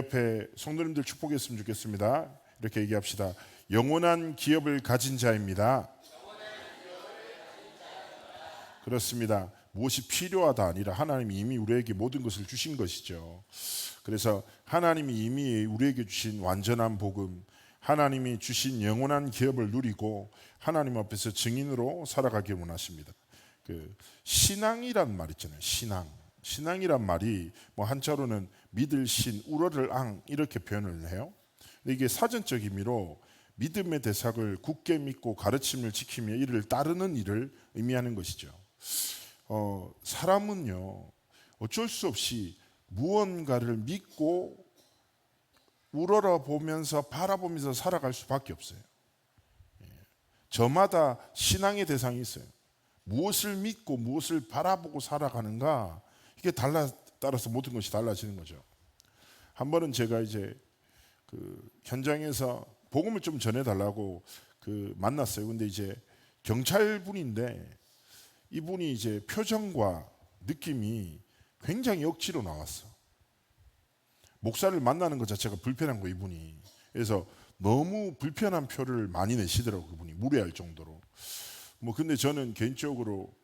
옆에 성도님들 축복했으면 좋겠습니다. 이렇게 얘기합시다. 영원한 기업을 가진 자입니다. 그렇습니다. 무엇이 필요하다 아니라 하나님이 이미 우리에게 모든 것을 주신 것이죠. 그래서 하나님이 이미 우리에게 주신 완전한 복음, 하나님이 주신 영원한 기업을 누리고 하나님 앞에서 증인으로 살아가길 원하십니다. 그 신앙이란 말 있잖아요. 신앙이란 말이 뭐 한자로는 믿을 신, 우러를 앙 이렇게 표현을 해요. 근데 이게 사전적 의미로 믿음의 대상을 굳게 믿고 가르침을 지키며 이를 따르는 일을 의미하는 것이죠. 사람은요 어쩔 수 없이 무언가를 믿고 우러러 보면서 바라보면서 살아갈 수밖에 없어요. 저마다 신앙의 대상이 있어요. 무엇을 믿고 무엇을 바라보고 살아가는가, 이게 따라서 모든 것이 달라지는 거죠. 한 번은 제가 이제 그 현장에서 복음을 좀 전해달라고 만났어요. 근데 이제 경찰분인데 이분이 이제 표정과 느낌이 굉장히 억지로 나왔어. 목사를 만나는 것 자체가 불편한 거, 이분이. 그래서 너무 불편한 표를 많이 내시더라고, 그분이. 무례할 정도로. 뭐 근데 저는 개인적으로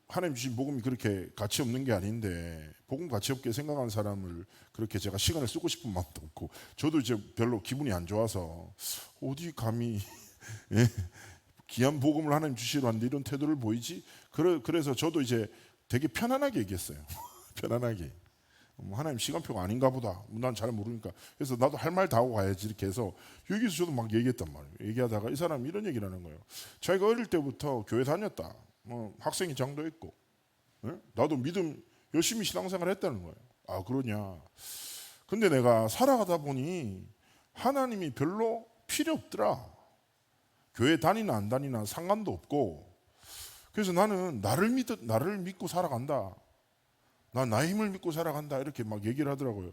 하나님 주신 복음이 그렇게 가치 없는 게 아닌데, 복음 가치 없게 생각하는 사람을 그렇게 제가 시간을 쓰고 싶은 마음도 없고, 저도 이제 별로 기분이 안 좋아서 어디 감히 예? 귀한 복음을 하나님 주시러 왔는데 이런 태도를 보이지? 그래서 저도 이제 되게 편안하게 얘기했어요. 편안하게. 하나님 시간표가 아닌가 보다. 난 잘 모르니까. 그래서 나도 할 말 다 하고 가야지 이렇게 해서 여기서 저도 막 얘기했단 말이에요. 얘기하다가 이 사람이 이런 얘기를 하는 거예요. 자기가 어릴 때부터 교회 다녔다. 학생이 장도했고, 나도 믿음 열심히 신앙생활 했다는 거예요. 아, 그러냐. 근데 내가 살아가다 보니 하나님이 별로 필요 없더라. 교회 다니나 안 다니나 상관도 없고, 그래서 나는 나를 믿고 살아간다. 난 나의 힘을 믿고 살아간다. 이렇게 막 얘기를 하더라고요.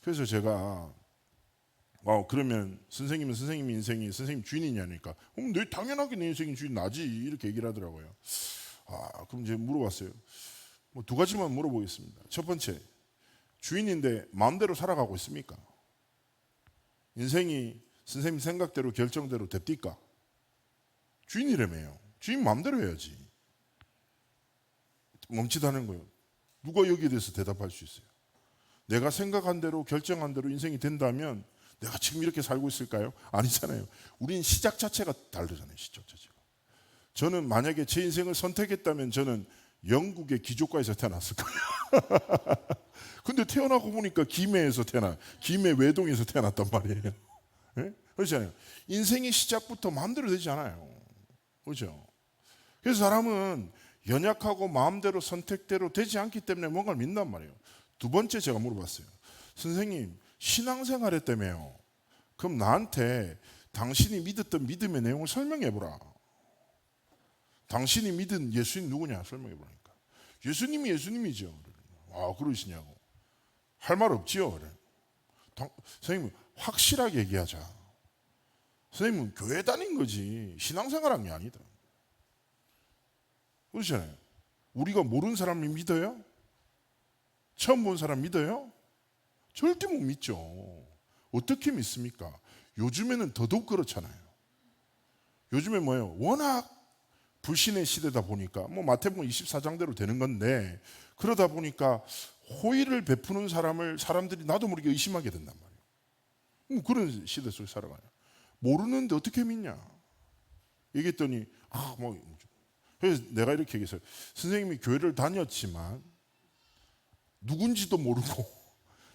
그래서 제가 그러면 선생님은 선생님 인생이 선생님 주인이냐니까, 내 당연하게 내 인생이 주인 나지, 이렇게 얘기를 하더라고요. 그럼 이제 물어봤어요. 뭐 두 가지만 물어보겠습니다. 첫 번째, 주인인데 마음대로 살아가고 있습니까? 인생이 선생님 생각대로 결정대로 됩니까? 주인이라며요. 주인 마음대로 해야지. 멈칫하는 거예요. 누가 여기에 대해서 대답할 수 있어요? 내가 생각한 대로 결정한 대로 인생이 된다면 내가 지금 이렇게 살고 있을까요? 아니잖아요. 우린 시작 자체가 다르잖아요. 시작 자체가. 저는 만약에 제 인생을 선택했다면 저는 영국의 귀족가에서 태어났을 거예요. 근데 태어나고 보니까 김해 외동에서 태어났단 말이에요. 네? 그렇잖아요. 인생의 시작부터 마음대로 되지 않아요. 그렇죠? 그래서 사람은 연약하고 마음대로 선택대로 되지 않기 때문에 뭔가를 믿는단 말이에요. 두 번째, 제가 물어봤어요. 선생님, 신앙생활 했다며요. 그럼 나한테 당신이 믿었던 믿음의 내용을 설명해보라. 당신이 믿은 예수님 누구냐 설명해보라니까. 예수님이 예수님이죠. 그러시냐고. 할 말 없지요. 그래. 선생님, 확실하게 얘기하자. 선생님은 교회 다닌 거지 신앙생활한 게 아니다. 그렇잖아요. 우리가 모르는 사람을 믿어요? 처음 본 사람 믿어요? 절대 못 믿죠. 어떻게 믿습니까? 요즘에는 더더욱 그렇잖아요. 요즘에 뭐예요? 워낙 불신의 시대다 보니까 마태복음 24장대로 되는 건데, 그러다 보니까 호의를 베푸는 사람들이 나도 모르게 의심하게 된단 말이에요. 그런 시대 속에 살아가요. 모르는데 어떻게 믿냐? 얘기했더니 그래서 내가 이렇게 얘기했어요. 선생님이 교회를 다녔지만 누군지도 모르고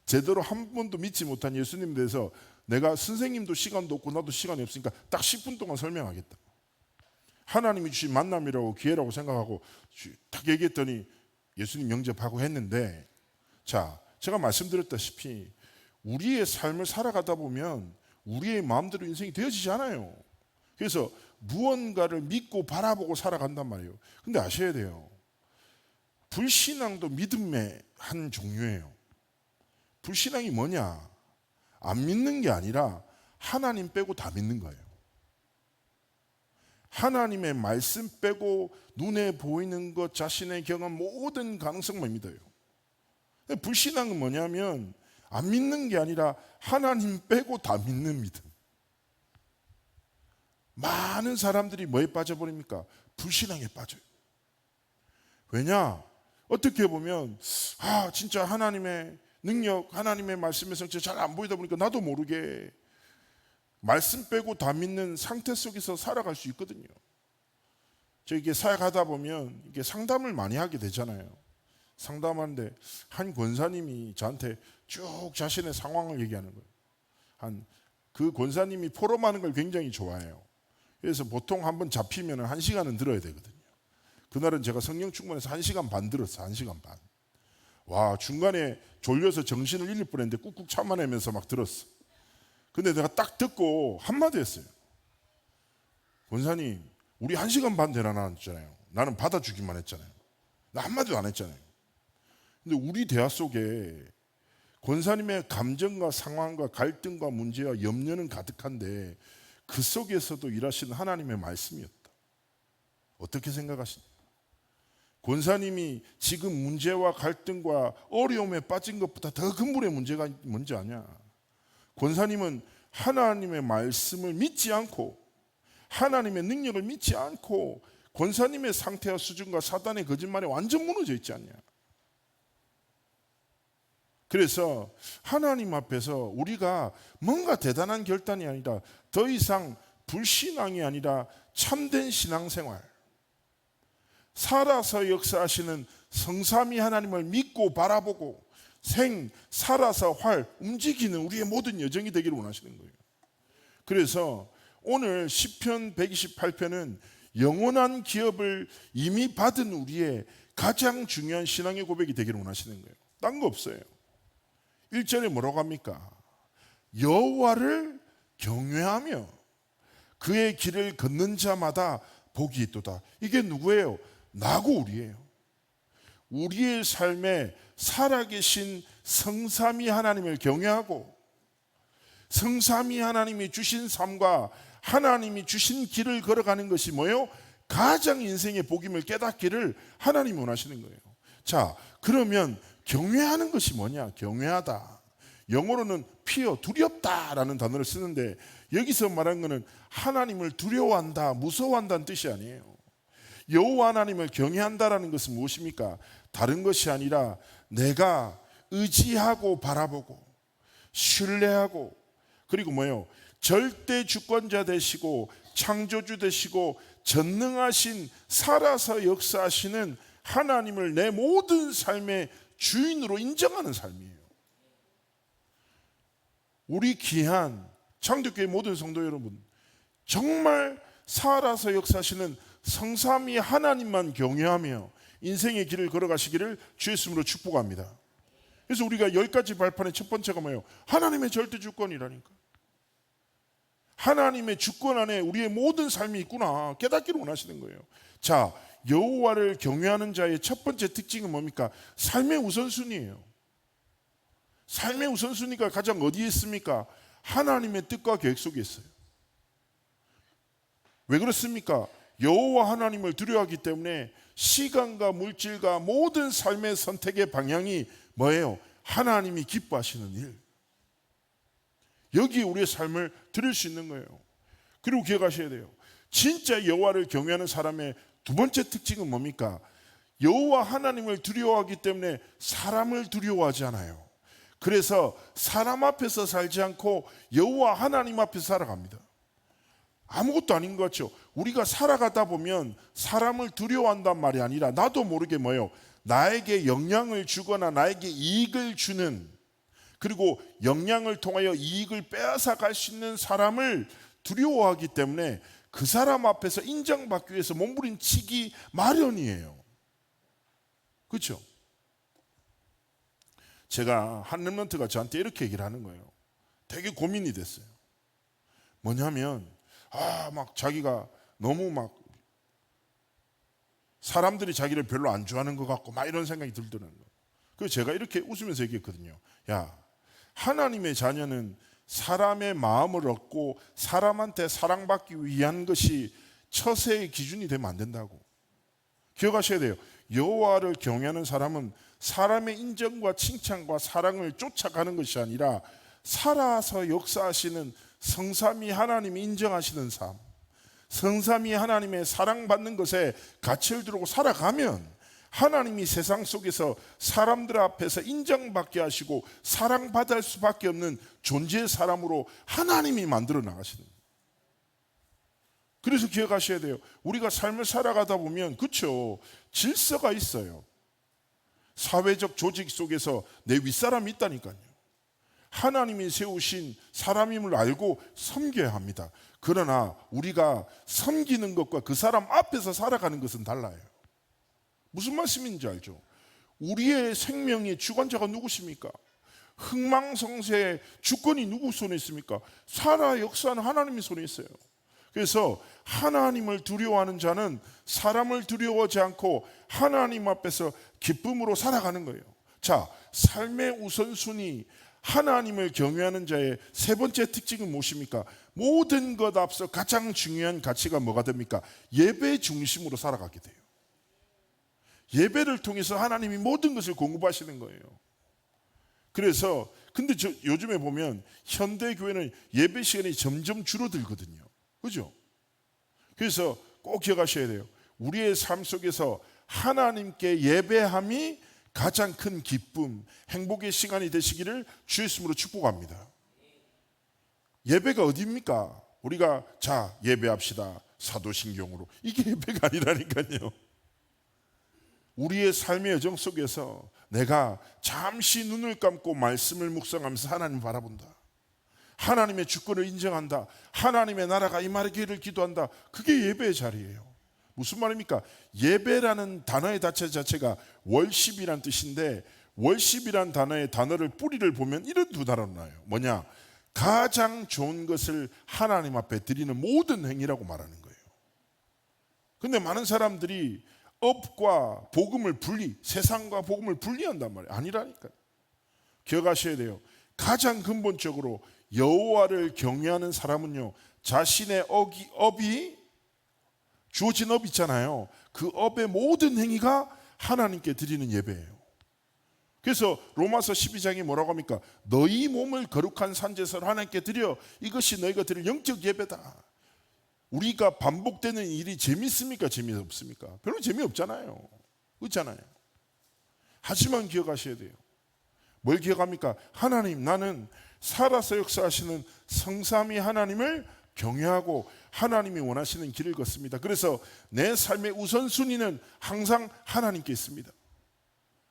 제대로 한 번도 믿지 못한 예수님에 대해서 내가 선생님도 시간도 없고 나도 시간이 없으니까 딱 10분 동안 설명하겠다. 하나님이 주신 만남이라고 기회라고 생각하고 딱 얘기했더니 예수님 영접하고 했는데, 자, 제가 말씀드렸다시피 우리의 삶을 살아가다 보면 우리의 마음대로 인생이 되어지지 않아요. 그래서 무언가를 믿고 바라보고 살아간단 말이에요. 근데 아셔야 돼요. 불신앙도 믿음의 한 종류예요. 불신앙이 뭐냐? 안 믿는 게 아니라 하나님 빼고 다 믿는 거예요. 하나님의 말씀 빼고 눈에 보이는 것, 자신의 경험, 모든 가능성만 믿어요. 불신앙은 뭐냐면 안 믿는 게 아니라 하나님 빼고 다 믿는 믿음. 많은 사람들이 뭐에 빠져버립니까? 불신앙에 빠져요. 왜냐? 어떻게 보면 진짜 하나님의 능력, 하나님의 말씀의 성취가 잘 안 보이다 보니까 나도 모르게 말씀 빼고 다 믿는 상태 속에서 살아갈 수 있거든요. 저 이게 사역하다 보면 이게 상담을 많이 하게 되잖아요. 상담하는데 한 권사님이 저한테 쭉 자신의 상황을 얘기하는 거예요. 그 권사님이 포럼하는 걸 굉장히 좋아해요. 그래서 보통 한번 잡히면 1시간은 들어야 되거든요. 그날은 제가 성령 충만해서 1시간 반 들었어요. 1시간 반. 와, 중간에 졸려서 정신을 잃을 뻔했는데 꾹꾹 참아내면서 막 들었어. 근데 내가 딱 듣고 한마디 했어요. 권사님, 우리 1시간 반 되나 나왔잖아요. 나는 받아주기만 했잖아요. 나 한마디도 안 했잖아요. 근데 우리 대화 속에 권사님의 감정과 상황과 갈등과 문제와 염려는 가득한데 그 속에서도 일하시는 하나님의 말씀이었다. 어떻게 생각하십니까? 권사님이 지금 문제와 갈등과 어려움에 빠진 것보다 더 근본의 문제가 뭔지 아냐? 권사님은 하나님의 말씀을 믿지 않고 하나님의 능력을 믿지 않고 권사님의 상태와 수준과 사단의 거짓말에 완전 무너져 있지 않냐? 그래서 하나님 앞에서 우리가 뭔가 대단한 결단이 아니라 더 이상 불신앙이 아니라 참된 신앙생활, 살아서 역사하시는 성삼위 하나님을 믿고 바라보고 살아서 움직이는 우리의 모든 여정이 되기를 원하시는 거예요. 그래서 오늘 시편 128편은 영원한 기업을 이미 받은 우리의 가장 중요한 신앙의 고백이 되기를 원하시는 거예요. 딴 거 없어요. 1절에 뭐라고 합니까? 여호와를 경외하며 그의 길을 걷는 자마다 복이 있도다. 이게 누구예요? 나고 우리예요. 우리의 삶에 살아계신 성삼위 하나님을 경외하고 성삼위 하나님이 주신 삶과 하나님이 주신 길을 걸어가는 것이 뭐예요? 가장 인생의 복임을 깨닫기를 하나님이 원하시는 거예요. 자, 그러면 경외하는 것이 뭐냐? 경외하다. 영어로는 fear, 두렵다라는 단어를 쓰는데 여기서 말하는 것은 하나님을 두려워한다, 무서워한다는 뜻이 아니에요. 여호와 하나님을 경외한다라는 것은 무엇입니까? 다른 것이 아니라 내가 의지하고 바라보고 신뢰하고 그리고 뭐예요? 절대 주권자 되시고 창조주 되시고 전능하신 살아서 역사하시는 하나님을 내 모든 삶의 주인으로 인정하는 삶이에요. 우리 귀한 창조교회 모든 성도 여러분, 정말 살아서 역사하시는 성삼위 하나님만 경외하며 인생의 길을 걸어가시기를 주의 이름으로 축복합니다. 그래서 우리가 10가지 발판의 첫 번째가 뭐예요? 하나님의 절대 주권이라니까. 하나님의 주권 안에 우리의 모든 삶이 있구나 깨닫기를 원하시는 거예요. 자, 여호와를 경외하는 자의 첫 번째 특징은 뭡니까? 삶의 우선순위예요. 삶의 우선순위가 가장 어디에 있습니까? 하나님의 뜻과 계획 속에 있어요. 왜 그렇습니까? 여호와 하나님을 두려워하기 때문에 시간과 물질과 모든 삶의 선택의 방향이 뭐예요? 하나님이 기뻐하시는 일. 여기에 우리의 삶을 드릴 수 있는 거예요. 그리고 기억하셔야 돼요. 진짜 여호와를 경외하는 사람의 두 번째 특징은 뭡니까? 여호와 하나님을 두려워하기 때문에 사람을 두려워하지 않아요. 그래서 사람 앞에서 살지 않고 여호와 하나님 앞에서 살아갑니다. 아무것도 아닌 것 같죠? 우리가 살아가다 보면 사람을 두려워한단 말이 아니라 나도 모르게 뭐예요? 나에게 영향을 주거나 나에게 이익을 주는 그리고 영향을 통하여 이익을 빼앗아 갈 수 있는 사람을 두려워하기 때문에 그 사람 앞에서 인정받기 위해서 몸부림치기 마련이에요. 그렇죠? 제가 한 렘넌트가 저한테 이렇게 얘기를 하는 거예요. 되게 고민이 됐어요. 뭐냐면 막 자기가 너무 막 사람들이 자기를 별로 안 좋아하는 것 같고 막 이런 생각이 들더라는 거예요. 그래서 제가 이렇게 웃으면서 얘기했거든요. 야, 하나님의 자녀는 사람의 마음을 얻고 사람한테 사랑받기 위한 것이 처세의 기준이 되면 안 된다고. 기억하셔야 돼요. 여호와를 경외하는 사람은 사람의 인정과 칭찬과 사랑을 쫓아가는 것이 아니라 살아서 역사하시는 성삼위 하나님이 인정하시는 삶, 성삼위 하나님의 사랑받는 것에 가치를 두고 살아가면 하나님이 세상 속에서 사람들 앞에서 인정받게 하시고 사랑받을 수밖에 없는 존재의 사람으로 하나님이 만들어 나가시는 거예요. 그래서 기억하셔야 돼요. 우리가 삶을 살아가다 보면 그렇죠, 질서가 있어요. 사회적 조직 속에서 내 윗사람이 있다니까요. 하나님이 세우신 사람임을 알고 섬겨야 합니다. 그러나 우리가 섬기는 것과 그 사람 앞에서 살아가는 것은 달라요. 무슨 말씀인지 알죠? 우리의 생명의 주관자가 누구십니까? 흥망성쇠의 주권이 누구 손에 있습니까? 살아 역사하는 하나님의 손에 있어요. 그래서 하나님을 두려워하는 자는 사람을 두려워하지 않고 하나님 앞에서 기쁨으로 살아가는 거예요. 자, 삶의 우선순위, 하나님을 경외하는 자의 세 번째 특징은 무엇입니까? 모든 것 앞서 가장 중요한 가치가 뭐가 됩니까? 예배 중심으로 살아가게 돼요. 예배를 통해서 하나님이 모든 것을 공급하시는 거예요. 그래서 근데 요즘에 보면 현대 교회는 예배 시간이 점점 줄어들거든요. 그죠? 그래서 꼭 기억하셔야 돼요. 우리의 삶 속에서 하나님께 예배함이 가장 큰 기쁨, 행복의 시간이 되시기를 주의 이름으로 축복합니다. 예배가 어디입니까? 우리가 자 예배합시다 사도신경으로, 이게 예배가 아니라니까요. 우리의 삶의 여정 속에서 내가 잠시 눈을 감고 말씀을 묵상하면서 하나님을 바라본다, 하나님의 주권을 인정한다, 하나님의 나라가 임하기를 기도한다. 그게 예배의 자리예요. 무슨 말입니까? 예배라는 단어의 자체가 월십이란 뜻인데, 월십이란 단어의 뿌리를 보면 이런 두 단어로 나와요. 뭐냐? 가장 좋은 것을 하나님 앞에 드리는 모든 행위라고 말하는 거예요. 근데 많은 사람들이 업과 복음을 세상과 복음을 분리한단 말이에요. 아니라니까요. 기억하셔야 돼요. 가장 근본적으로 여호와를 경외하는 사람은요, 자신의 업이 주어진 업 있잖아요. 그 업의 모든 행위가 하나님께 드리는 예배예요. 그래서 로마서 12장이 뭐라고 합니까? 너희 몸을 거룩한 산제사로 하나님께 드려, 이것이 너희가 드릴 영적 예배다. 우리가 반복되는 일이 재밌습니까? 재미없습니까? 별로 재미없잖아요. 그렇잖아요. 하지만 기억하셔야 돼요. 뭘 기억합니까? 하나님, 나는 살아서 역사하시는 성삼위 하나님을 경외하고 하나님이 원하시는 길을 걷습니다. 그래서 내 삶의 우선순위는 항상 하나님께 있습니다.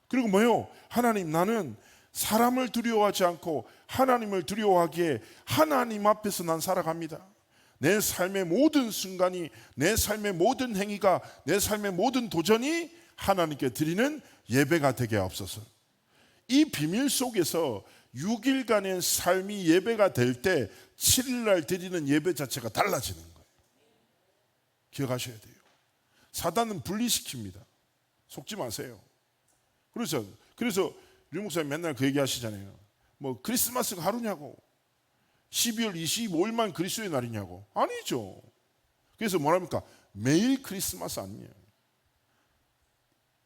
그리고 뭐요? 하나님, 나는 사람을 두려워하지 않고 하나님을 두려워하기에 하나님 앞에서 난 살아갑니다. 내 삶의 모든 순간이, 내 삶의 모든 행위가, 내 삶의 모든 도전이 하나님께 드리는 예배가 되게 하옵소서. 이 비밀 속에서 6일간의 삶이 예배가 될 때 7일날 드리는 예배 자체가 달라지는 거예요. 기억하셔야 돼요. 사단은 분리시킵니다. 속지 마세요. 그래서 류 목사님 맨날 그 얘기 하시잖아요. 뭐 크리스마스가 하루냐고, 12월 25일만 그리스도의 날이냐고. 아니죠. 그래서 뭐랍니까? 매일 크리스마스 아니에요.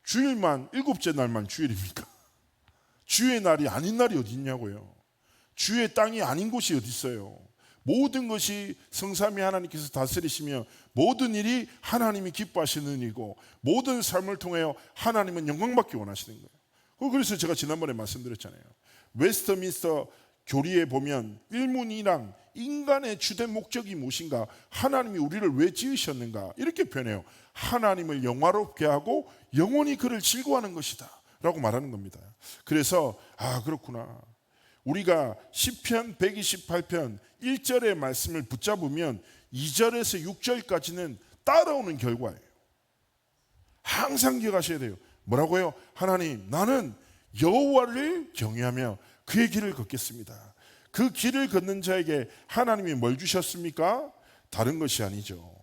주일만, 일곱째 날만 주일입니까? 주의 날이 아닌 날이 어디 있냐고요. 주의 땅이 아닌 곳이 어디 있어요. 모든 것이 성삼위 하나님께서 다스리시며 모든 일이 하나님이 기뻐하시는 일이고 모든 삶을 통하여 하나님은 영광받기 원하시는 거예요. 그래서 제가 지난번에 말씀드렸잖아요. 웨스트민스터 교리에 보면 일문이랑 인간의 주된 목적이 무엇인가, 하나님이 우리를 왜 지으셨는가, 이렇게 표현해요. 하나님을 영화롭게 하고 영원히 그를 즐거워하는 것이다 라고 말하는 겁니다. 그래서 그렇구나, 우리가 시편 128편 1절의 말씀을 붙잡으면 2절에서 6절까지는 따라오는 결과예요. 항상 기억하셔야 돼요. 뭐라고요? 하나님, 나는 여호와를 경외하며 그의 길을 걷겠습니다. 그 길을 걷는 자에게 하나님이 뭘 주셨습니까? 다른 것이 아니죠.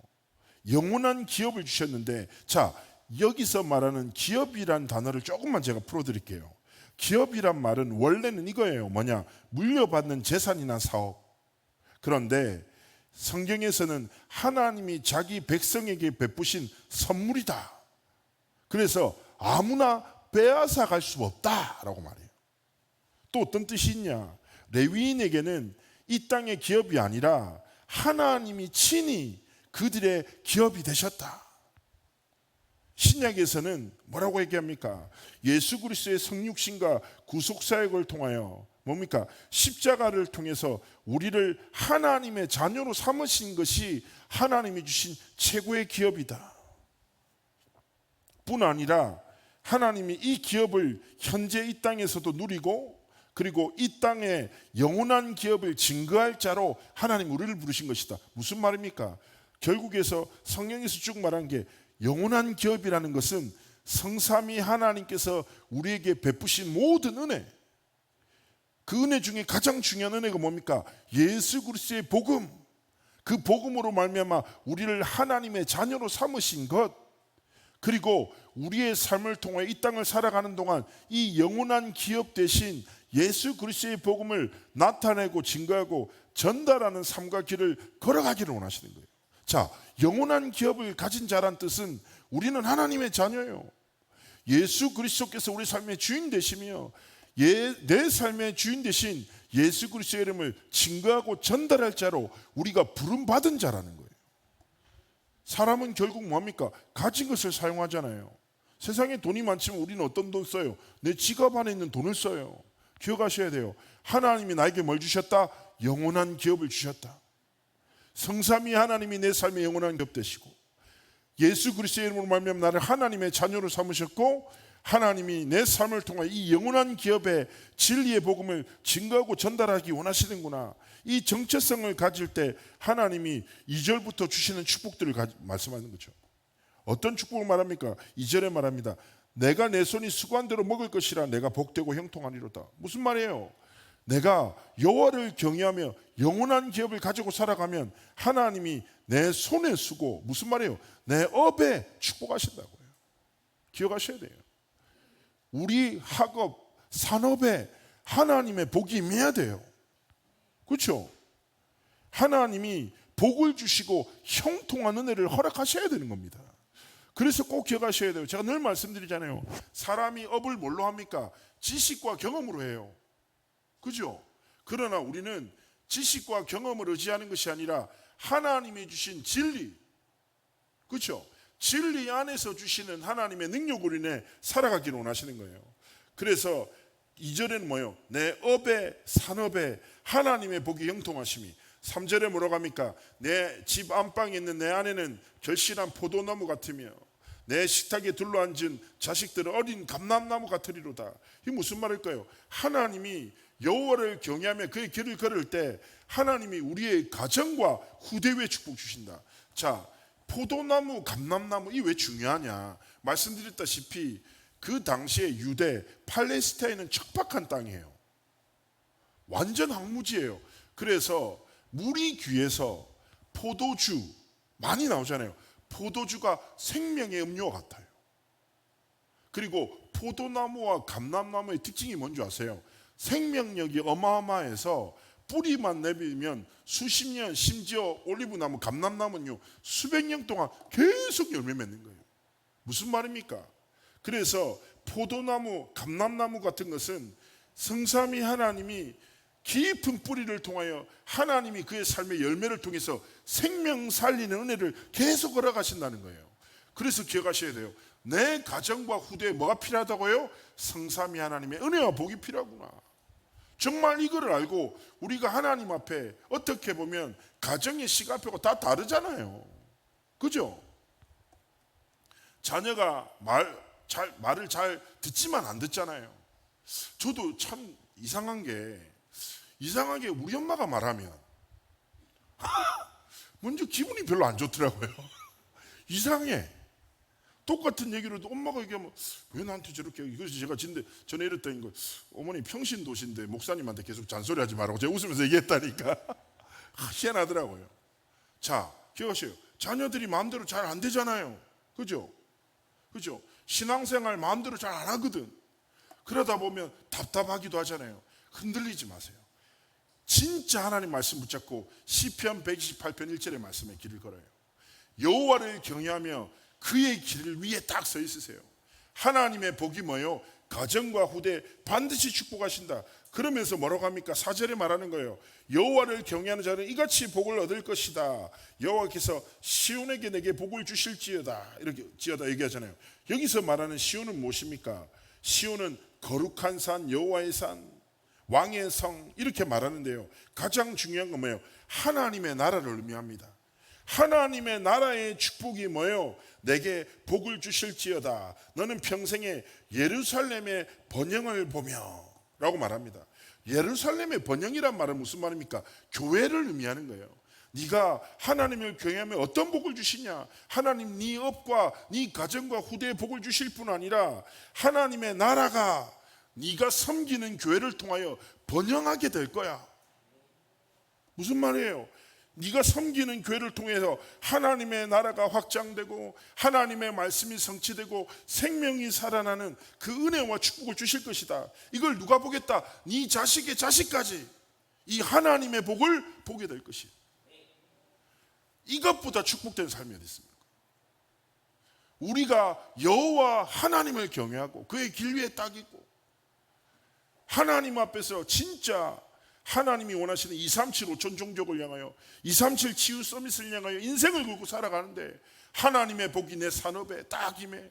영원한 기업을 주셨는데, 자, 여기서 말하는 기업이란 단어를 조금만 제가 풀어드릴게요. 기업이란 말은 원래는 이거예요. 뭐냐? 물려받는 재산이나 사업. 그런데 성경에서는 하나님이 자기 백성에게 베푸신 선물이다. 그래서 아무나 빼앗아 갈 수 없다라고 말해요. 또 어떤 뜻이 있냐? 레위인에게는 이 땅의 기업이 아니라 하나님이 친히 그들의 기업이 되셨다. 신약에서는 뭐라고 얘기합니까? 예수 그리스도의 성육신과 구속사역을 통하여 뭡니까? 십자가를 통해서 우리를 하나님의 자녀로 삼으신 것이 하나님이 주신 최고의 기업이다. 뿐 아니라 하나님이 이 기업을 현재 이 땅에서도 누리고, 그리고 이 땅에 영원한 기업을 증거할 자로 하나님 우리를 부르신 것이다. 무슨 말입니까? 결국에서 성경에서 쭉 말한 게, 영원한 기업이라는 것은 성삼위 하나님께서 우리에게 베푸신 모든 은혜, 그 은혜 중에 가장 중요한 은혜가 뭡니까? 예수 그리스도의 복음. 그 복음으로 말미암아 우리를 하나님의 자녀로 삼으신 것, 그리고 우리의 삶을 통해 이 땅을 살아가는 동안 이 영원한 기업 대신 예수 그리스도의 복음을 나타내고 증거하고 전달하는 삶과 길을 걸어가기를 원하시는 거예요. 자, 영원한 기업을 가진 자란 뜻은 우리는 하나님의 자녀예요. 예수 그리스도께서 우리 삶의 주인 되시며 내 삶의 주인 되신 예수 그리스도의 이름을 증거하고 전달할 자로 우리가 부름받은 자라는 거예요. 사람은 결국 뭡니까? 가진 것을 사용하잖아요. 세상에 돈이 많지만 우리는 어떤 돈 써요? 내 지갑 안에 있는 돈을 써요. 기억하셔야 돼요. 하나님이 나에게 뭘 주셨다? 영원한 기업을 주셨다. 성삼위 하나님이 내 삶의 영원한 기업 되시고, 예수 그리스도의 이름으로 말미암아 나를 하나님의 자녀로 삼으셨고, 하나님이 내 삶을 통해 이 영원한 기업의 진리의 복음을 증거하고 전달하기 원하시는구나. 이 정체성을 가질 때 하나님이 2절부터 주시는 축복들을 말씀하는 거죠. 어떤 축복을 말합니까? 2절에 말합니다. 내가 내 손이 수고한 대로 먹을 것이라 내가 복되고 형통하리로다. 무슨 말이에요? 내가 여호와를 경외하며 영원한 기업을 가지고 살아가면 하나님이 내 손에 수고, 무슨 말이에요? 내 업에 축복하신다고요. 기억하셔야 돼요. 우리 학업, 산업에 하나님의 복이 임해야 돼요. 그렇죠? 하나님이 복을 주시고 형통한 은혜를 허락하셔야 되는 겁니다. 그래서 꼭 기억하셔야 돼요. 제가 늘 말씀드리잖아요. 사람이 업을 뭘로 합니까? 지식과 경험으로 해요. 그죠? 그러나 우리는 지식과 경험을 의지하는 것이 아니라 하나님이 주신 진리, 그렇죠? 진리 안에서 주시는 하나님의 능력으로 인해 살아가기를 원하시는 거예요. 그래서 2절에는 뭐예요? 내 업에 산업에 하나님의 복이 형통하심이. 3절에 뭐라고 합니까? 내 집 안방에 있는 내 안에는 결실한 포도나무 같으며 내 식탁에 둘러앉은 자식들은 어린 감람나무 같으리로다. 이게 무슨 말일까요? 하나님이 여호와를 경외하며 그의 길을 걸을 때 하나님이 우리의 가정과 후대에 축복 주신다. 자, 포도나무, 감람나무 이 왜 중요하냐? 말씀드렸다시피 그 당시에 유대, 팔레스타인은 척박한 땅이에요. 완전 황무지예요. 그래서 물이 귀해서 포도주 많이 나오잖아요. 포도주가 생명의 음료와 같아요. 그리고 포도나무와 감람나무의 특징이 뭔지 아세요? 생명력이 어마어마해서 뿌리만 내밀면 수십 년, 심지어 올리브나무, 감람나무는요 수백 년 동안 계속 열매 맺는 거예요. 무슨 말입니까? 그래서 포도나무, 감람나무 같은 것은 성삼위 하나님이 깊은 뿌리를 통하여 하나님이 그의 삶의 열매를 통해서 생명 살리는 은혜를 계속 걸어가신다는 거예요. 그래서 기억하셔야 돼요. 내 가정과 후대에 뭐가 필요하다고요? 성삼위 하나님의 은혜와 복이 필요하구나. 정말 이거를 알고 우리가 하나님 앞에 어떻게 보면 가정의 시간표가 다 다르잖아요. 그죠? 자녀가 말을 잘 듣지만 안 듣잖아요. 저도 참 이상하게 우리 엄마가 말하면 먼저 기분이 별로 안 좋더라고요. 이상해. 똑같은 얘기를 엄마가 얘기하면 왜 나한테 저렇게, 이것이 제가 전에 이랬다는 거, 어머니 평신도시인데 목사님한테 계속 잔소리하지 말라고 제가 웃으면서 얘기했다니까. 희한하더라고요. 자, 기억하세요. 자녀들이 마음대로 잘 안 되잖아요. 그죠? 신앙생활 마음대로 잘 안 하거든. 그러다 보면 답답하기도 하잖아요. 흔들리지 마세요. 진짜 하나님 말씀 붙잡고 시편 128편 1절의 말씀에 길을 걸어요. 여호와를 경외하며 그의 길 위에 딱 서 있으세요. 하나님의 복이 뭐예요? 가정과 후대 반드시 축복하신다. 그러면서 뭐라고 합니까? 4절에 말하는 거예요. 여호와를 경외하는 자는 이같이 복을 얻을 것이다. 여호와께서 시온에게 내게 복을 주실지어다. 이렇게 지어다 얘기하잖아요. 여기서 말하는 시온은 무엇입니까? 시온은 거룩한 산, 여호와의 산, 왕의 성 이렇게 말하는데요. 가장 중요한 건 뭐예요? 하나님의 나라를 의미합니다. 하나님의 나라의 축복이 뭐예요? 내게 복을 주실지어다. 너는 평생에 예루살렘의 번영을 보며 라고 말합니다. 예루살렘의 번영이란 말은 무슨 말입니까? 교회를 의미하는 거예요. 네가 하나님을 경외하면 어떤 복을 주시냐? 하나님 네 업과 네 가정과 후대에 복을 주실 뿐 아니라 하나님의 나라가 네가 섬기는 교회를 통하여 번영하게 될 거야. 무슨 말이에요? 네가 섬기는 교회를 통해서 하나님의 나라가 확장되고 하나님의 말씀이 성취되고 생명이 살아나는 그 은혜와 축복을 주실 것이다. 이걸 누가 보겠다? 네 자식의 자식까지 이 하나님의 복을 보게 될 것이에요. 이것보다 축복된 삶이 어디 있습니까? 우리가 여호와 하나님을 경외하고 그의 길 위에 딱 있고 하나님 앞에서 진짜 하나님이 원하시는 237 5천 종족을 향하여 237 치유 서밋을 향하여 인생을 걸고 살아가는데 하나님의 복이 내 산업에 딱 임해.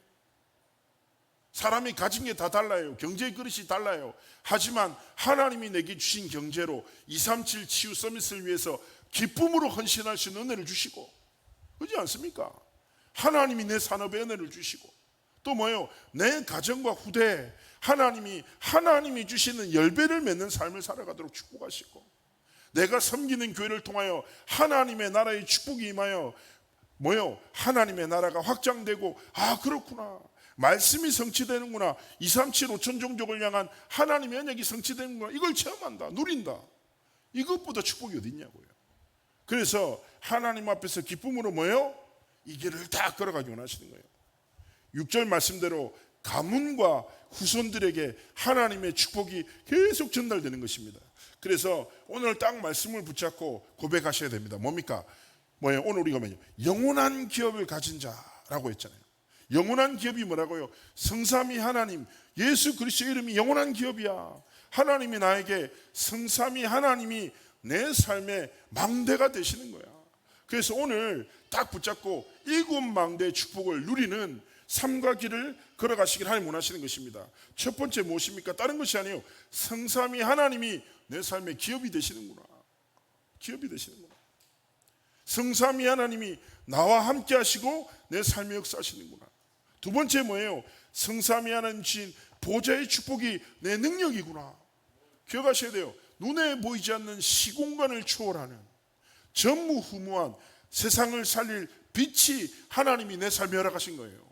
사람이 가진 게 다 달라요. 경제의 그릇이 달라요. 하지만 하나님이 내게 주신 경제로 237 치유 서밋을 위해서 기쁨으로 헌신할 수 있는 은혜를 주시고, 그렇지 않습니까? 하나님이 내 산업에 은혜를 주시고, 또 뭐예요? 내 가정과 후대 하나님이 주시는 열배를 맺는 삶을 살아가도록 축복하시고, 내가 섬기는 교회를 통하여 하나님의 나라의 축복이 임하여 뭐예요? 하나님의 나라가 확장되고, 아 그렇구나, 말씀이 성취되는구나, 237 5천 종족을 향한 하나님의 언약이 성취되는구나, 이걸 체험한다, 누린다. 이것보다 축복이 어디 있냐고요. 그래서 하나님 앞에서 기쁨으로 뭐예요? 이 길을 다 걸어가기 원하시는 거예요. 6절 말씀대로 가문과 후손들에게 하나님의 축복이 계속 전달되는 것입니다. 그래서 오늘 딱 말씀을 붙잡고 고백하셔야 됩니다. 뭡니까? 뭐예요? 오늘 우리가 뭐예요? 영원한 기업을 가진 자라고 했잖아요. 영원한 기업이 뭐라고요? 성삼위 하나님, 예수 그리스도의 이름이 영원한 기업이야. 하나님이 나에게, 성삼위 하나님이 내 삶의 망대가 되시는 거야. 그래서 오늘 딱 붙잡고 7망대의 축복을 누리는 삶과 길을 걸어가시길 하나님 원하시는 것입니다. 첫 번째 무엇입니까? 다른 것이 아니에요. 성삼위 하나님이 내 삶의 기업이 되시는구나. 기업이 되시는구나. 성삼위 하나님이 나와 함께 하시고 내 삶에 역사하시는구나. 두 번째 뭐예요? 성삼위 하나님 주신 보좌의 축복이 내 능력이구나. 기억하셔야 돼요. 눈에 보이지 않는 시공간을 초월하는 전무후무한 세상을 살릴 빛이 하나님이 내 삶에 허락하신 거예요.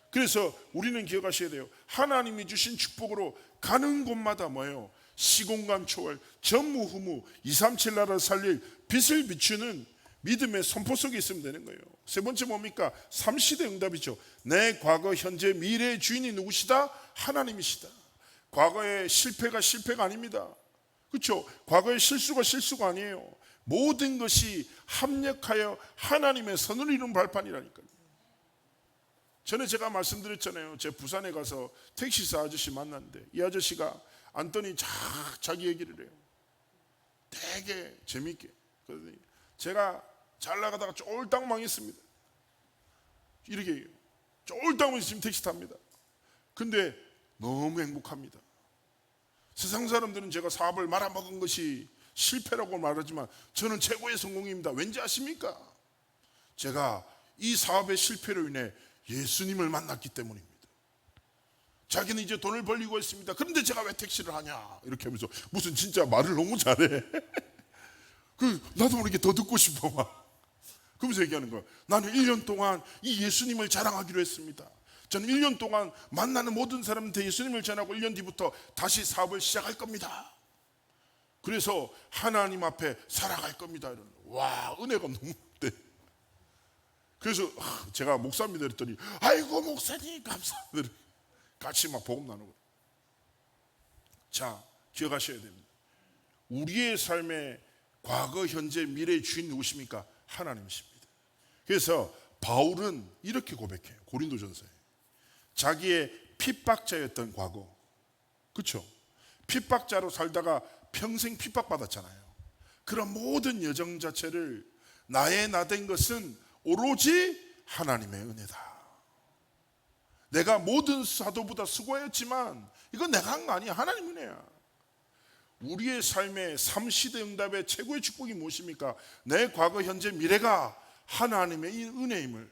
그래서 우리는 기억하셔야 돼요. 하나님이 주신 축복으로 가는 곳마다 뭐예요? 시공간 초월, 전무후무, 237 나라를 살릴 빛을 비추는 믿음의 선포 속에 있으면 되는 거예요. 세 번째 뭡니까? 3시대 응답이죠. 내 과거, 현재, 미래의 주인이 누구시다? 하나님이시다. 과거의 실패가 실패가 아닙니다. 그렇죠? 과거의 실수가 실수가 아니에요. 모든 것이 합력하여 하나님의 선을 이루는 발판이라니까요. 전에 제가 말씀드렸잖아요. 제가 부산에 가서 택시사 아저씨 만났는데 이 아저씨가 앉더니 자기 얘기를 해요. 되게 재미있게. 그러더니 제가 잘 나가다가 쫄딱 망했습니다. 이렇게 얘기해요. 쫄딱 망해서 지금 택시 탑니다. 근데 너무 행복합니다. 세상 사람들은 제가 사업을 말아먹은 것이 실패라고 말하지만 저는 최고의 성공입니다. 왠지 아십니까? 제가 이 사업의 실패로 인해 예수님을 만났기 때문입니다. 자기는 이제 돈을 벌리고 있습니다. 그런데 제가 왜 택시를 하냐? 이렇게 하면서 무슨 진짜 말을 너무 잘해. 나도 모르게 더 듣고 싶어 막. 그러면서 얘기하는 거예요. 나는 1년 동안 이 예수님을 자랑하기로 했습니다. 저는 1년 동안 만나는 모든 사람한테 예수님을 전하고 1년 뒤부터 다시 사업을 시작할 겁니다. 그래서 하나님 앞에 살아갈 겁니다. 이러는 거예요. 와, 은혜가 너무 돼. 그래서 제가 목사입니다 그랬더니 아이고 목사님 감사합니다. 같이 막 복음 나누고. 자, 기억하셔야 됩니다. 우리의 삶의 과거, 현재, 미래의 주인 누구십니까? 하나님이십니다. 그래서 바울은 이렇게 고백해요. 고린도전서에 자기의 핍박자였던 과거. 그렇죠? 핍박자로 살다가 평생 핍박받았잖아요. 그런 모든 여정 자체를 나의 나된 것은 오로지 하나님의 은혜다. 내가 모든 사도보다 수고했지만 이건 내가 한 거 아니야. 하나님 은혜야. 우리의 삶의 3시대 응답의 최고의 축복이 무엇입니까? 내 과거, 현재, 미래가 하나님의 이 은혜임을,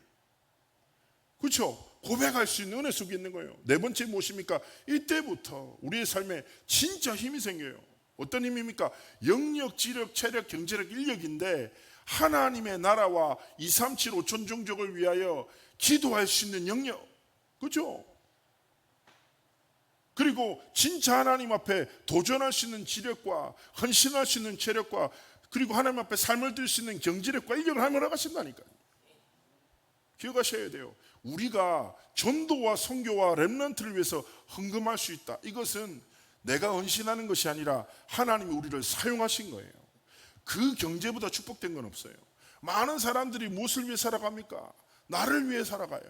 그렇죠? 고백할 수 있는 은혜 속에 있는 거예요. 네 번째 무엇입니까? 이때부터 우리의 삶에 진짜 힘이 생겨요. 어떤 힘입니까? 영력, 지력, 체력, 경제력, 인력인데 하나님의 나라와 2, 3, 7, 5천 종족을 위하여 기도할 수 있는 영역, 그렇죠? 그리고 진짜 하나님 앞에 도전할 수 있는 지력과 헌신할 수 있는 체력과 그리고 하나님 앞에 삶을 들 수 있는 경제력과 인력을 하나님 허락하신다니까요. 기억하셔야 돼요. 우리가 전도와 선교와 렘넌트를 위해서 헌금할 수 있다. 이것은 내가 헌신하는 것이 아니라 하나님이 우리를 사용하신 거예요. 그 경제보다 축복된 건 없어요. 많은 사람들이 무엇을 위해 살아갑니까? 나를 위해 살아가요.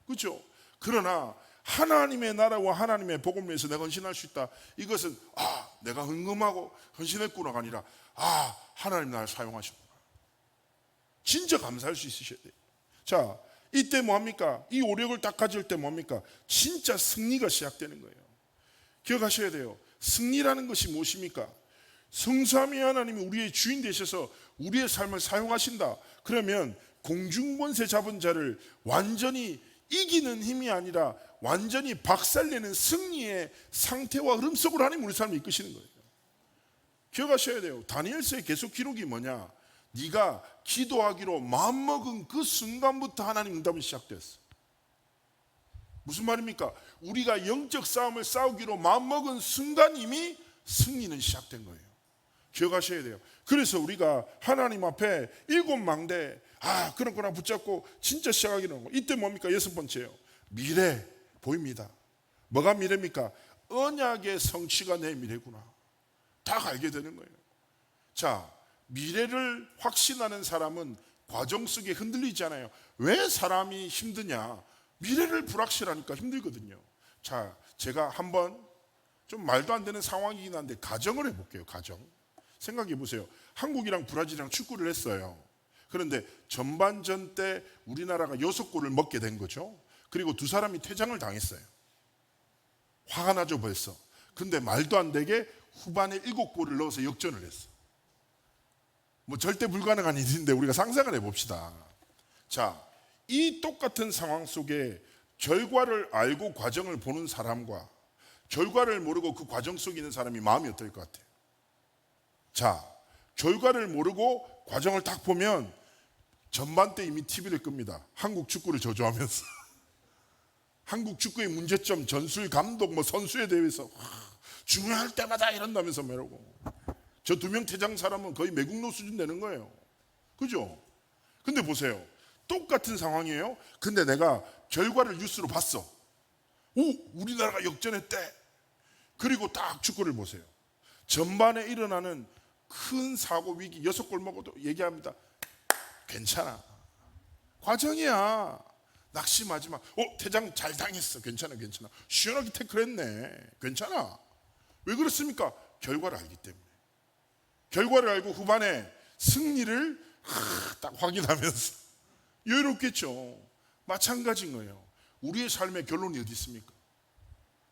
그렇죠? 그러나 하나님의 나라와 하나님의 복음을 위해서 내가 헌신할 수 있다. 이것은 내가 헌금하고 헌신했구나가 아니라 하나님 나를 사용하셨구나. 진짜 감사할 수 있으셔야 돼요. 자, 이때 뭐합니까? 이 오력을 딱 가질 때 뭡니까? 진짜 승리가 시작되는 거예요. 기억하셔야 돼요. 승리라는 것이 무엇입니까? 성삼위 하나님이 우리의 주인 되셔서 우리의 삶을 사용하신다. 그러면 공중권세 잡은 자를 완전히 이기는 힘이 아니라 완전히 박살내는 승리의 상태와 흐름 속으로 하나님 우리 삶을 이끄시는 거예요. 기억하셔야 돼요. 다니엘서의 계속 기록이 뭐냐? 네가 기도하기로 마음먹은 그 순간부터 하나님 응답이 시작됐어. 무슨 말입니까? 우리가 영적 싸움을 싸우기로 마음먹은 순간 이미 승리는 시작된 거예요. 기억하셔야 돼요. 그래서 우리가 하나님 앞에 7망대 그런 거나 붙잡고 진짜 시작하기로 하고, 이때 뭡니까? 6번째요. 미래 보입니다. 뭐가 미래입니까? 언약의 성취가 내 미래구나. 다 알게 되는 거예요. 자, 미래를 확신하는 사람은 과정 속에 흔들리지 않아요. 왜 사람이 힘드냐? 미래를 불확실하니까 힘들거든요. 자, 제가 한번 좀 말도 안 되는 상황이긴 한데 가정을 해볼게요. 가정. 생각해 보세요. 한국이랑 브라질이랑 축구를 했어요. 그런데 전반전 때 우리나라가 6골을 먹게 된 거죠. 그리고 2사람이 퇴장을 당했어요. 화가 나죠 벌써. 근데 말도 안 되게 후반에 7골을 넣어서 역전을 했어. 뭐 절대 불가능한 일인데 우리가 상상을 해봅시다. 자, 이 똑같은 상황 속에 결과를 알고 과정을 보는 사람과 결과를 모르고 그 과정 속에 있는 사람이 마음이 어떨 것 같아요? 자, 결과를 모르고 과정을 딱 보면 전반 때 이미 TV를 끕니다. 한국 축구를 저주하면서 한국 축구의 문제점, 전술, 감독, 선수에 대해서 중요할 때마다 이런다면서 이러고, 저 2명 퇴장 사람은 거의 매국노 수준 되는 거예요. 그죠? 근데 보세요. 똑같은 상황이에요. 근데 내가 결과를 뉴스로 봤어. 우리나라가 역전했대. 그리고 딱 축구를 보세요. 전반에 일어나는 큰 사고 위기 6골 먹어도 얘기합니다. 괜찮아. 과정이야. 낙심하지 마. 퇴장 잘 당했어. 괜찮아. 시원하게 태클했네. 괜찮아. 왜 그렇습니까? 결과를 알기 때문에. 결과를 알고 후반에 승리를 딱 확인하면서 여유롭겠죠. 마찬가지인 거예요. 우리의 삶의 결론이 어디 있습니까?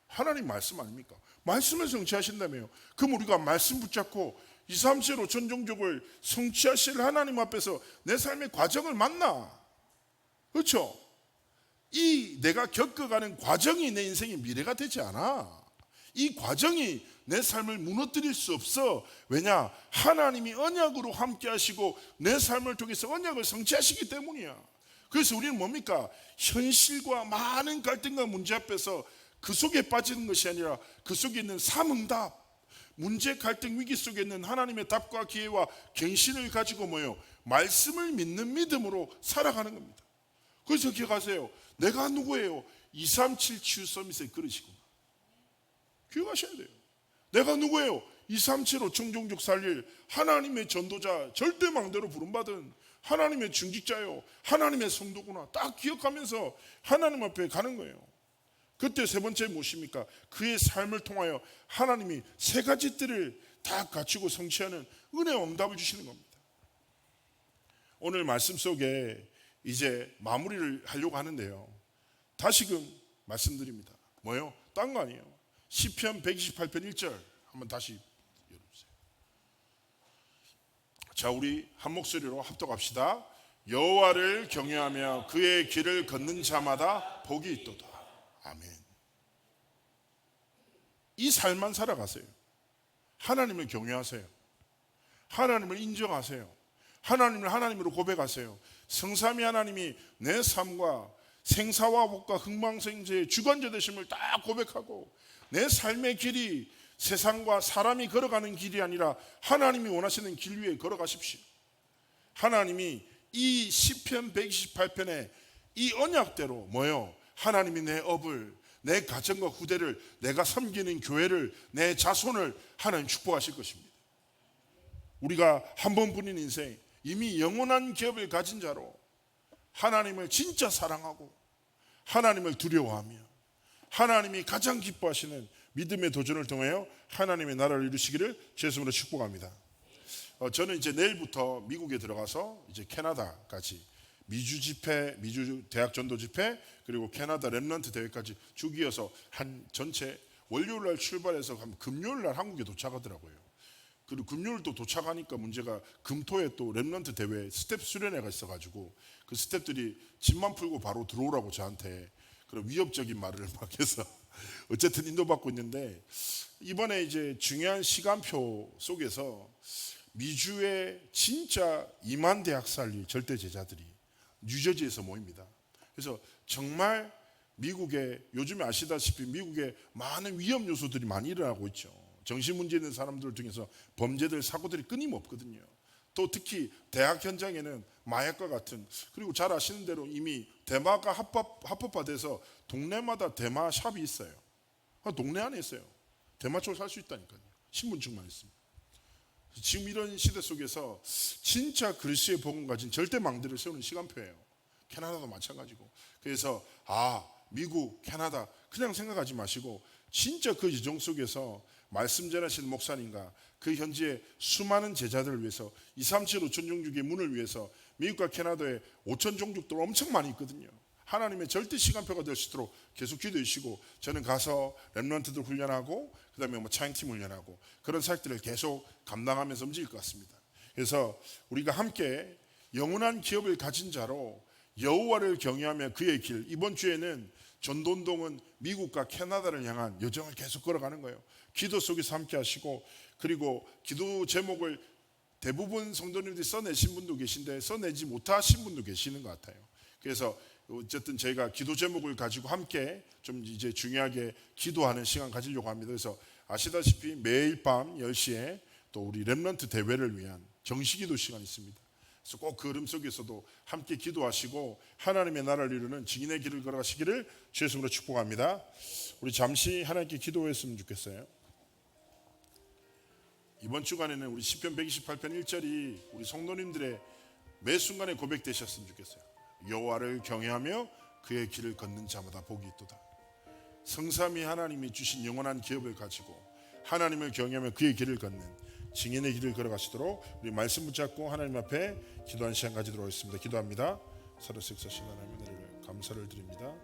하나님 말씀 아닙니까? 말씀을 성취하신다며요. 그럼 우리가 말씀 붙잡고 2, 3, 7, 5천 종족을 성취하실 하나님 앞에서 내 삶의 과정을 만나. 그렇죠? 이 내가 겪어가는 과정이 내 인생의 미래가 되지 않아. 이 과정이 내 삶을 무너뜨릴 수 없어. 왜냐? 하나님이 언약으로 함께 하시고 내 삶을 통해서 언약을 성취하시기 때문이야. 그래서 우리는 뭡니까? 현실과 많은 갈등과 문제 앞에서 그 속에 빠지는 것이 아니라 그 속에 있는 삼응답, 문제, 갈등, 위기 속에 있는 하나님의 답과 기회와 갱신을 가지고 말씀을 믿는 믿음으로 살아가는 겁니다. 그래서 기억하세요. 내가 누구예요? 237 치유 서밋의 그릇이구나. 기억하셔야 돼요. 내가 누구예요? 237 5천 종족 살릴 하나님의 전도자, 절대 망대로 부름받은 하나님의 중직자요, 하나님의 성도구나. 딱 기억하면서 하나님 앞에 가는 거예요. 그때 세 번째 무엇입니까? 그의 삶을 통하여 하나님이 세 가지 뜰을 다 갖추고 성취하는 은혜와 응답을 주시는 겁니다. 오늘 말씀 속에 이제 마무리를 하려고 하는데요, 다시금 말씀드립니다. 뭐요? 딴 거 아니에요. 시편 128편 1절 한번 다시 열어주세요. 자, 우리 한 목소리로 합독합시다. 여호와를 경외하며 그의 길을 걷는 자마다 복이 있도다. 아멘. 이 삶만 살아가세요. 하나님을 경외하세요. 하나님을 인정하세요. 하나님을 하나님으로 고백하세요. 성삼위 하나님이 내 삶과 생사와 복과 흥망생쇠의 주관자 되심을 다 고백하고, 내 삶의 길이 세상과 사람이 걸어가는 길이 아니라 하나님이 원하시는 길 위에 걸어가십시오. 하나님이 이 시편 128편의 이 언약대로 뭐요? 하나님이 내 업을, 내 가정과 후대를, 내가 섬기는 교회를, 내 자손을 하나님 축복하실 것입니다. 우리가 한 번뿐인 인생, 이미 영원한 기업을 가진 자로 하나님을 진짜 사랑하고 하나님을 두려워하며 하나님이 가장 기뻐하시는 믿음의 도전을 통하여 하나님의 나라를 이루시기를 주 예수님으로 축복합니다. 저는 이제 내일부터 미국에 들어가서 이제 캐나다까지 미주 집회, 미주 대학 전도 집회, 그리고 캐나다 렘넌트 대회까지 주기어서 한 전체 월요일 날 출발해서 금요일 날 한국에 도착하더라고요. 그리고 금요일 또 도착하니까 문제가 금토에 또 렘넌트 대회 스텝 수련회가 있어가지고 그 스텝들이 집만 풀고 바로 들어오라고 저한테 그런 위협적인 말을 막 해서 어쨌든 인도받고 있는데, 이번에 이제 중요한 시간표 속에서 미주의 진짜 2만 대학살리 절대 제자들이 뉴저지에서 모입니다. 그래서 정말 미국에 요즘에 아시다시피 미국에 많은 위험 요소들이 많이 일어나고 있죠. 정신 문제 있는 사람들 중에서 범죄들, 사고들이 끊임없거든요. 또 특히 대학 현장에는 마약과 같은, 그리고 잘 아시는 대로 이미 대마가 합법화돼서 동네마다 대마 샵이 있어요. 동네 안에 있어요. 대마 쪽을 살 수 있다니까요. 신분증만 있습니다. 지금 이런 시대 속에서 진짜 그리스도의 복음 가진 절대망대를 세우는 시간표예요. 캐나다도 마찬가지고. 그래서 미국, 캐나다 그냥 생각하지 마시고 진짜 그 여정 속에서 말씀 전하시는 목사님과 그 현지의 수많은 제자들을 위해서 237 5천 종족의 문을 위해서 미국과 캐나다에 5천 종족들 엄청 많이 있거든요. 하나님의 절대 시간표가 될 수 있도록 계속 기도해 주시고, 저는 가서 렘넌트들 훈련하고 그 다음에 차영팀 훈련하고 그런 사역들을 계속 감당하면서 움직일 것 같습니다. 그래서 우리가 함께 영원한 기업을 가진 자로 여호와를 경외하며 그의 길, 이번 주에는 전도운동은 미국과 캐나다를 향한 여정을 계속 걸어가는 거예요. 기도 속에서 함께 하시고, 그리고 기도 제목을 대부분 성도님들이 써내신 분도 계신데 써내지 못하신 분도 계시는 것 같아요. 그래서 어쨌든 저희가 기도 제목을 가지고 함께 좀 이제 중요하게 기도하는 시간 가지려고 합니다. 그래서 아시다시피 매일 밤 10시에 또 우리 렘넌트 대회를 위한 정시기도 시간이 있습니다. 그래서 꼭 그 흐름 속에서도 함께 기도하시고 하나님의 나라를 이루는 증인의 길을 걸어가시기를 주 예수님으로 축복합니다. 우리 잠시 하나님께 기도했으면 좋겠어요. 이번 주간에는 우리 시편 128편 1절이 우리 성도님들의 매 순간에 고백되셨으면 좋겠어요. 여호와를 경외하며 그의 길을 걷는 자마다 복이 있도다. 성삼위 하나님이 주신 영원한 기업을 가지고 하나님을 경외하며 그의 길을 걷는 증인의 길을 걸어가시도록 우리 말씀 붙잡고 하나님 앞에 기도하는 시간 가지도록 하겠습니다. 기도합니다. 서로 섹서신 하나님의 은혜를 감사를 드립니다.